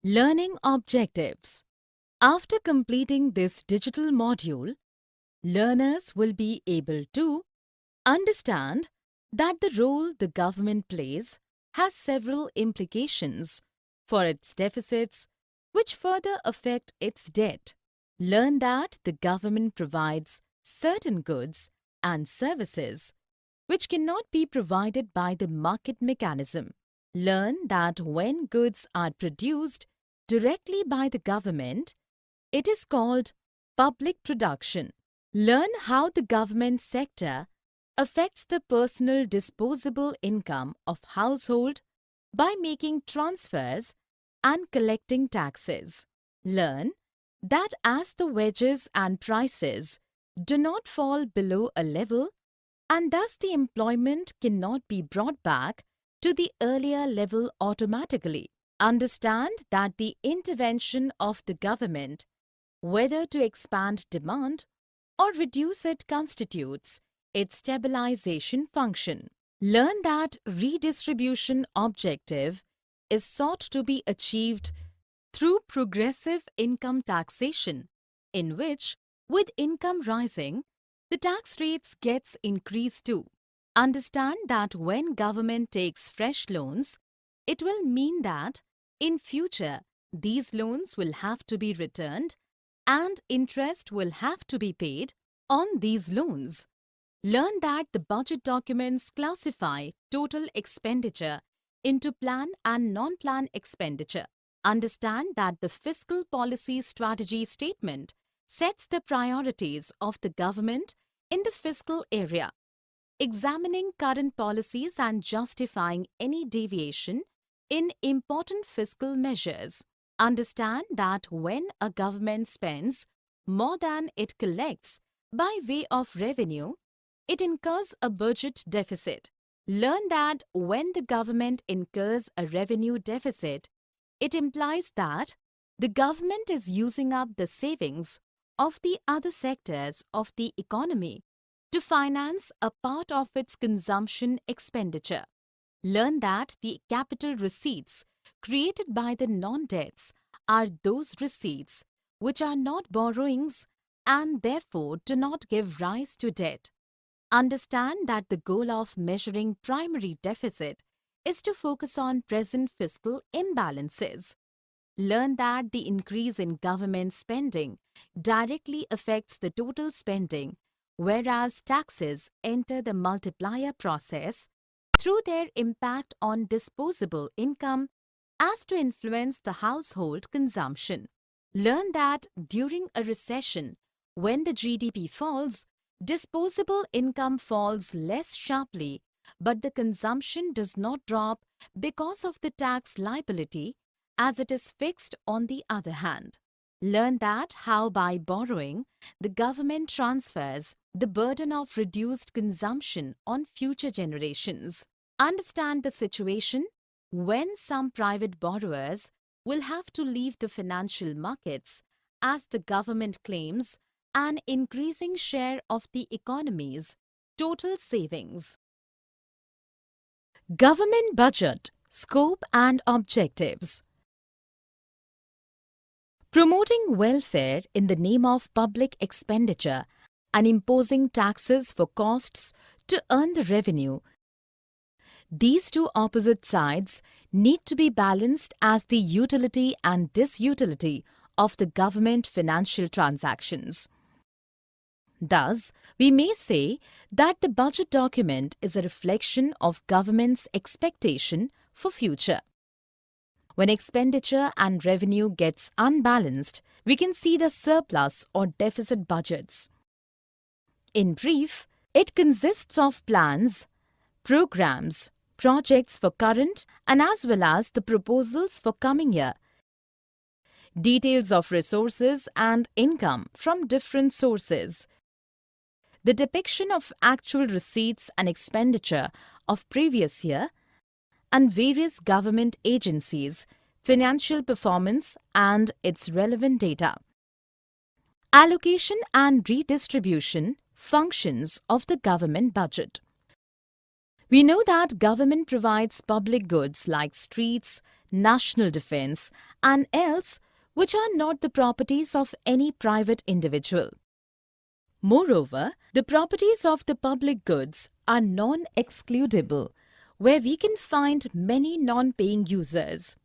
Learning objectives. After completing this digital module, learners will be able to understand that the role the government plays has several implications for its deficits, which further affect its debt. Learn that the government provides certain goods and services which cannot be provided by the market mechanism. Learn that when goods are produced directly by the government, it is called public production. Learn how the government sector affects the personal disposable income of household by making transfers and collecting taxes. Learn that as the wages and prices do not fall below a level and thus the employment cannot be brought back to the earlier level automatically. Understand that the intervention of the government, whether to expand demand or reduce it, constitutes its stabilization function. Learn that redistribution objective is sought to be achieved through progressive income taxation, in which, with income rising, the tax rates gets increased too. Understand that when government takes fresh loans, it will mean that in future these loans will have to be returned and interest will have to be paid on these loans. Learn that the budget documents classify total expenditure into plan and non-plan expenditure. Understand that the fiscal policy strategy statement sets the priorities of the government in the fiscal area, examining current policies and justifying any deviation in important fiscal measures. Understand that when a government spends more than it collects by way of revenue, it incurs a budget deficit. Learn that when the government incurs a revenue deficit, it implies that the government is using up the savings of the other sectors of the economy to finance a part of its consumption expenditure. Learn that the capital receipts created by the non-debts are those receipts which are not borrowings and therefore do not give rise to debt. Understand that the goal of measuring primary deficit is to focus on present fiscal imbalances. Learn that the increase in government spending directly affects the total spending, whereas taxes enter the multiplier process through their impact on disposable income as to influence the household consumption. Learn that during a recession, when the GDP falls, disposable income falls less sharply, but the consumption does not drop because of the tax liability as it is fixed on the other hand. Learn that how by borrowing, the government transfers the burden of reduced consumption on future generations. Understand the situation when some private borrowers will have to leave the financial markets as the government claims an increasing share of the economy's total savings. Government budget, scope and objectives. Promoting welfare in the name of public expenditure and imposing taxes for costs to earn the revenue. These two opposite sides need to be balanced as the utility and disutility of the government financial transactions. Thus, we may say that the budget document is a reflection of government's expectation for future. When expenditure and revenue gets unbalanced, we can see the surplus or deficit budgets. In brief, it consists of plans, programs, projects for current and as well as the proposals for coming year, details of resources and income from different sources, the depiction of actual receipts and expenditure of previous year, and various government agencies, financial performance and its relevant data. Allocation and redistribution functions of the government budget. We know that government provides public goods like streets, national defense, and else which are not the properties of any private individual. Moreover, the properties of the public goods are non-excludable, where we can find many non-paying users.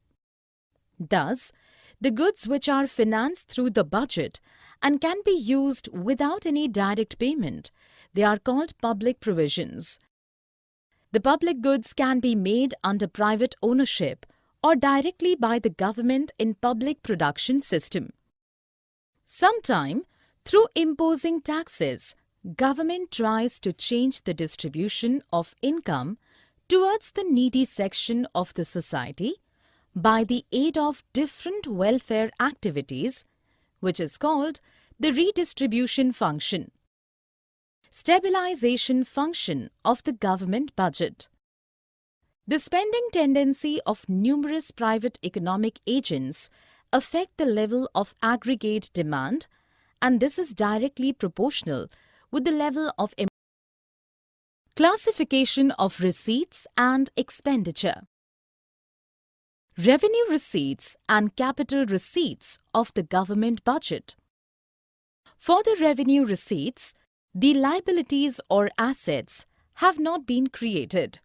Thus, the goods which are financed through the budget and can be used without any direct payment, they are called public provisions. The public goods can be made under private ownership or directly by the government in public production system. Sometime, through imposing taxes, government tries to change the distribution of income towards the needy section of the society by the aid of different welfare activities, which is called the redistribution function. Stabilization function of the government budget. The spending tendency of numerous private economic agents affect the level of aggregate demand, and this is directly proportional with the level of classification of receipts and expenditure. Revenue receipts and capital receipts of the government budget. For the revenue receipts, the liabilities or assets have not been created.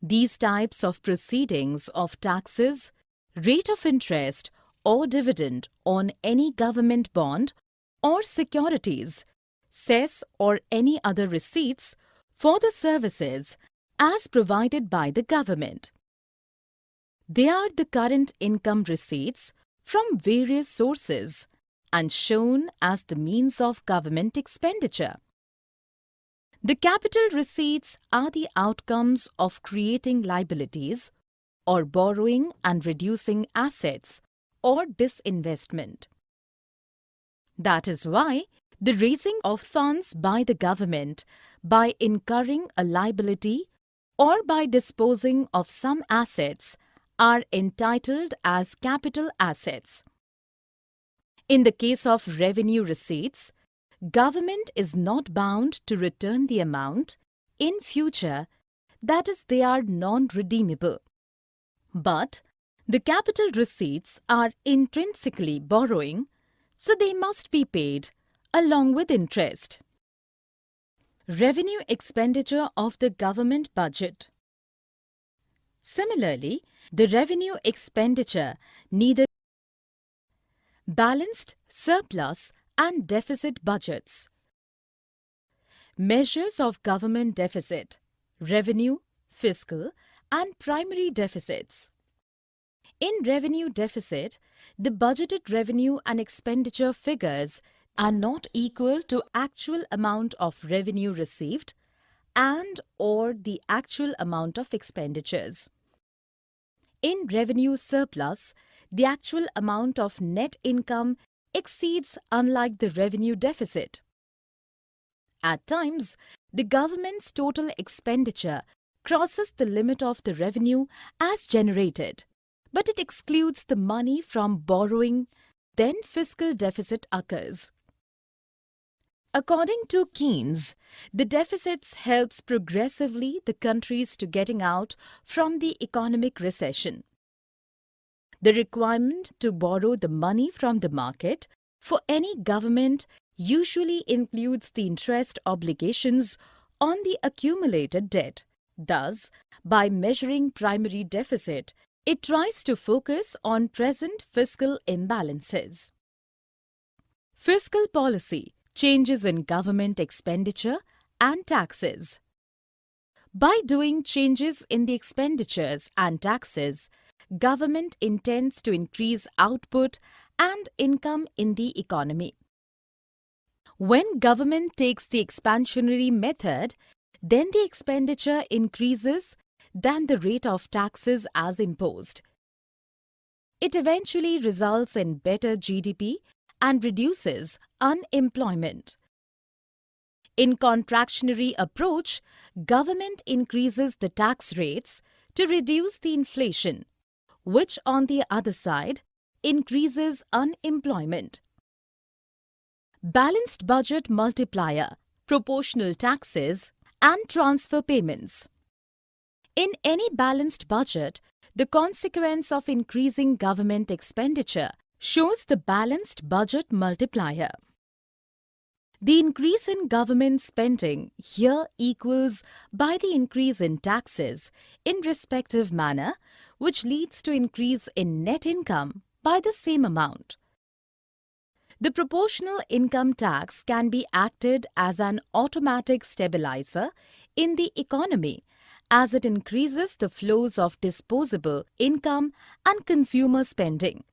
These types of proceedings of taxes, rate of interest or dividend on any government bond or securities, cess or any other receipts for the services as provided by the government. They are the current income receipts from various sources and shown as the means of government expenditure. The capital receipts are the outcomes of creating liabilities or borrowing and reducing assets or disinvestment. That is why the raising of funds by the government by incurring a liability or by disposing of some assets are entitled as capital assets. In the case of revenue receipts, government is not bound to return the amount in future, that is, they are non-redeemable. But the capital receipts are intrinsically borrowing, so they must be paid along with interest. Revenue expenditure of the government budget. Similarly, the revenue expenditure neither balanced, surplus and deficit budgets. Measures of government deficit, revenue, fiscal and primary deficits. In revenue deficit, the budgeted revenue and expenditure figures are not equal to actual amount of revenue received and or the actual amount of expenditures. In revenue surplus, the actual amount of net income exceeds unlike the revenue deficit. At times, the government's total expenditure crosses the limit of the revenue as generated, but it excludes the money from borrowing, then fiscal deficit occurs. According to Keynes, the deficits helps progressively the countries to getting out from the economic recession. The requirement to borrow the money from the market for any government usually includes the interest obligations on the accumulated debt. Thus, by measuring primary deficit, it tries to focus on present fiscal imbalances. Fiscal policy, changes in government expenditure and taxes. By doing changes in the expenditures and taxes, government intends to increase output and income in the economy. When government takes the expansionary method, then the expenditure increases than the rate of taxes as imposed. It eventually results in better GDP and reduces unemployment. In contractionary approach, government increases the tax rates to reduce the inflation, which on the other side increases unemployment. Balanced budget multiplier, proportional taxes and transfer payments. In any balanced budget, The consequence of increasing government expenditure shows the balanced budget multiplier. The increase in government spending here equals by the increase in taxes in respective manner, which leads to increase in net income by the same amount. The proportional income tax can be acted as an automatic stabilizer in the economy as it increases the flows of disposable income and consumer spending.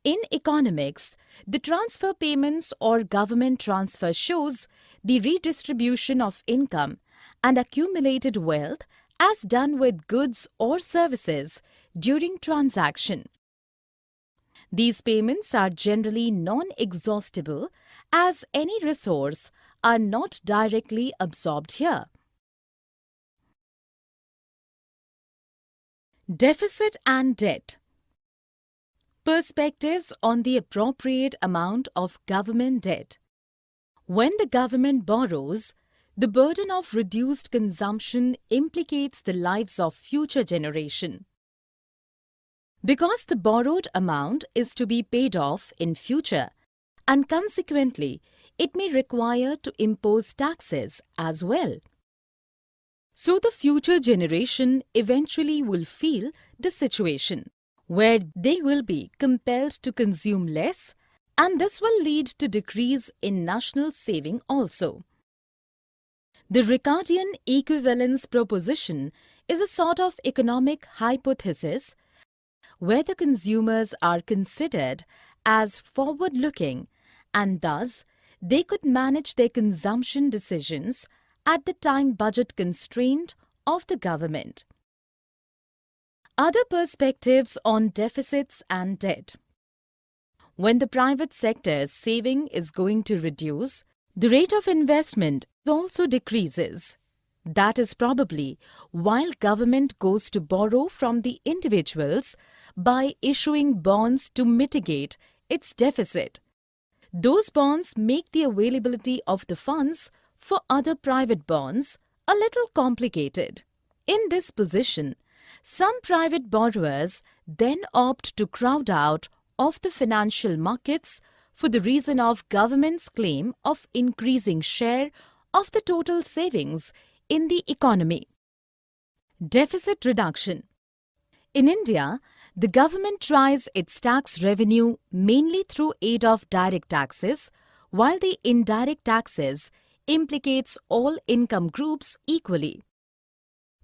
In economics, the transfer payments or government transfer shows the redistribution of income and accumulated wealth as done with goods or services during transaction. These payments are generally non-exhaustible as any resource are not directly absorbed here. Deficit and debt. Perspectives on the appropriate amount of government debt. When the government borrows, the burden of reduced consumption implicates the lives of future generations. Because the borrowed amount is to be paid off in future, and consequently, it may require to impose taxes as well. So the future generation eventually will feel the situation, where they will be compelled to consume less, and this will lead to decrease in national saving also. The Ricardian equivalence proposition is a sort of economic hypothesis where the consumers are considered as forward-looking and thus they could manage their consumption decisions at the time budget constraint of the government. Other perspectives on deficits and debt. When the private sector's saving is going to reduce, the rate of investment also decreases. That is probably while government goes to borrow from the individuals by issuing bonds to mitigate its deficit. Those bonds make the availability of the funds for other private bonds a little complicated. In this position, some private borrowers then opt to crowd out of the financial markets for the reason of government's claim of increasing share of the total savings in the economy. Deficit reduction. In India, the government tries its tax revenue mainly through aid of direct taxes, while the indirect taxes implicates all income groups equally.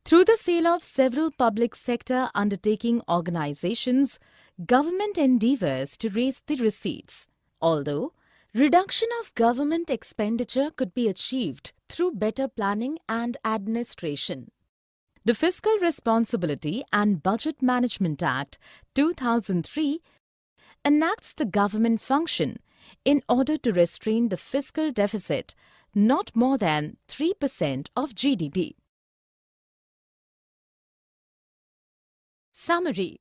Through the sale of several public sector undertaking organizations, government endeavors to raise the receipts. Although reduction of government expenditure could be achieved through better planning and administration. The Fiscal Responsibility and Budget Management Act 2003 enacts the government function in order to restrain the fiscal deficit not more than 3% of GDP. Summary.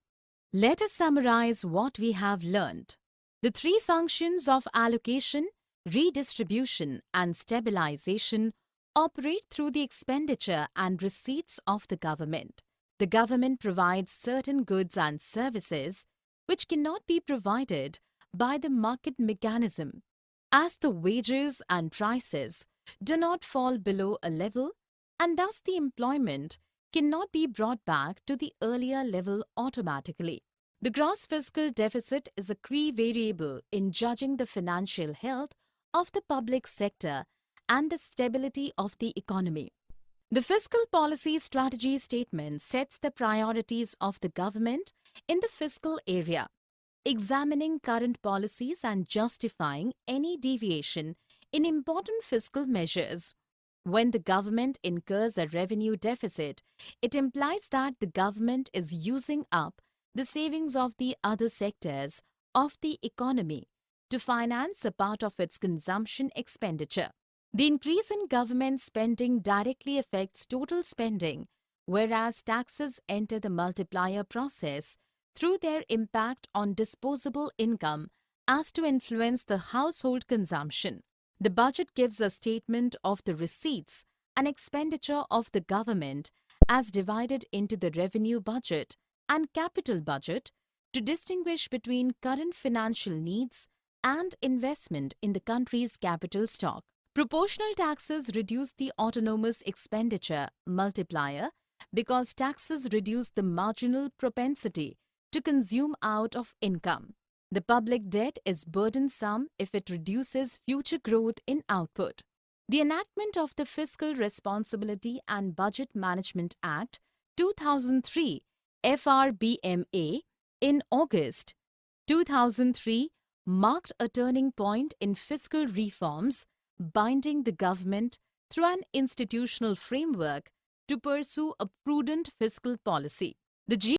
Let us summarize what we have learned. The three functions of allocation, redistribution, and stabilization operate through the expenditure and receipts of the government. The government provides certain goods and services which cannot be provided by the market mechanism, as the wages and prices do not fall below a level, and thus the employment cannot be brought back to the earlier level automatically. The gross fiscal deficit is a key variable in judging the financial health of the public sector and the stability of the economy. The fiscal policy strategy statement sets the priorities of the government in the fiscal area, examining current policies and justifying any deviation in important fiscal measures. When the government incurs a revenue deficit, it implies that the government is using up the savings of the other sectors of the economy to finance a part of its consumption expenditure. The increase in government spending directly affects total spending, whereas taxes enter the multiplier process through their impact on disposable income as to influence the household consumption. The budget gives a statement of the receipts and expenditure of the government as divided into the revenue budget and capital budget to distinguish between current financial needs and investment in the country's capital stock. Proportional taxes reduce the autonomous expenditure multiplier because taxes reduce the marginal propensity to consume out of income. The public debt is burdensome if it reduces future growth in output. The enactment of the Fiscal Responsibility and Budget Management Act 2003 FRBMA in August 2003 marked a turning point in fiscal reforms, binding the government through an institutional framework to pursue a prudent fiscal policy. The